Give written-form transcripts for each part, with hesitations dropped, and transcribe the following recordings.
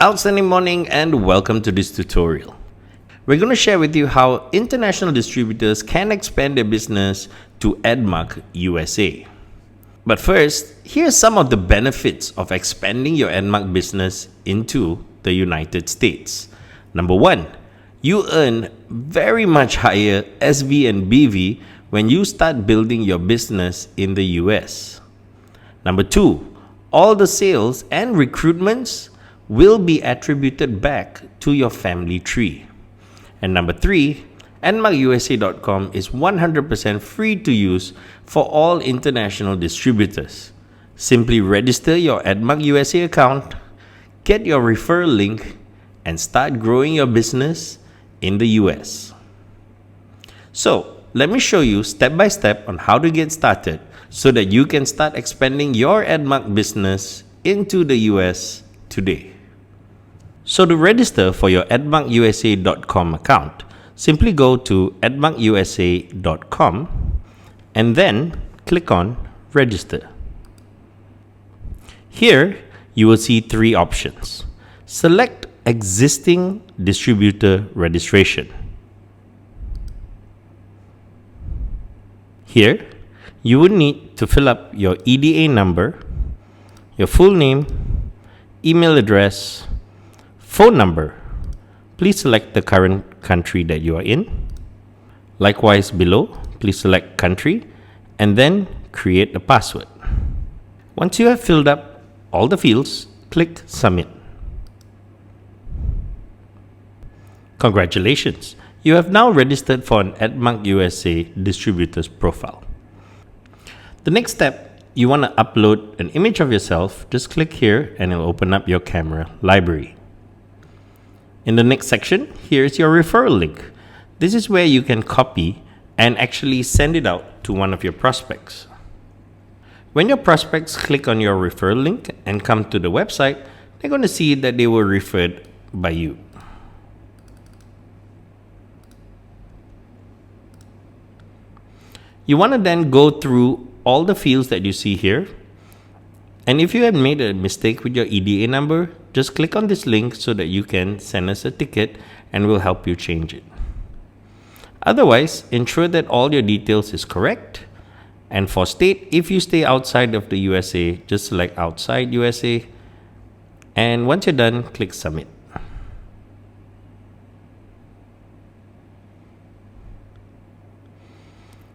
Outstanding morning and welcome to this tutorial. We're going to share with you how international distributors can expand their business to EDMARK USA. But first, here's some of the benefits of expanding your EDMARK business into the United States. Number one, you earn very much higher SV and BV when you start building your business in the US. Number two, all the sales and recruitments will be attributed back to your family tree. And number three, EDMARKUSA.com is 100% free to use for all international distributors. Simply register your EDMARK USA account, get your referral link, and start growing your business in the US. So, let me show you step by step on how to get started so that you can start expanding your EDMARK business into the US today. So to register for your EDMARKUSA.com account, simply go to EDMARKUSA.com and then click on Register. Here, you will see three options. Select Existing Distributor Registration. Here, you will need to fill up your EDA number, your full name, email address, phone number. Please select the current country that you are in. Likewise below, please select country and then create a password. Once you have filled up all the fields, click Submit. Congratulations! You have now registered for an EDMARK USA distributor's profile. The next step, you want to upload an image of yourself. Just click here and it will open up your camera library. In the next section, here's your referral link. This is where you can copy and actually send it out to one of your prospects. When your prospects click on your referral link and come to the website, they're going to see that they were referred by you. You want to then go through all the fields that you see here. And if you have made a mistake with your EDA number, just click on this link so that you can send us a ticket and we'll help you change it. Otherwise, ensure that all your details is correct. And for state, if you stay outside of the USA, just select outside USA. And once you're done, click Submit.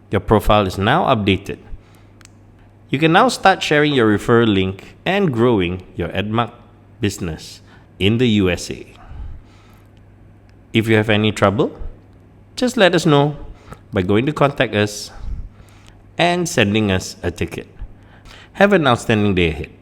Your profile is now updated. You can now start sharing your referral link and growing your EDMARK business in the USA. If you have any trouble, just let us know by going to contact us and sending us a ticket. Have an outstanding day ahead.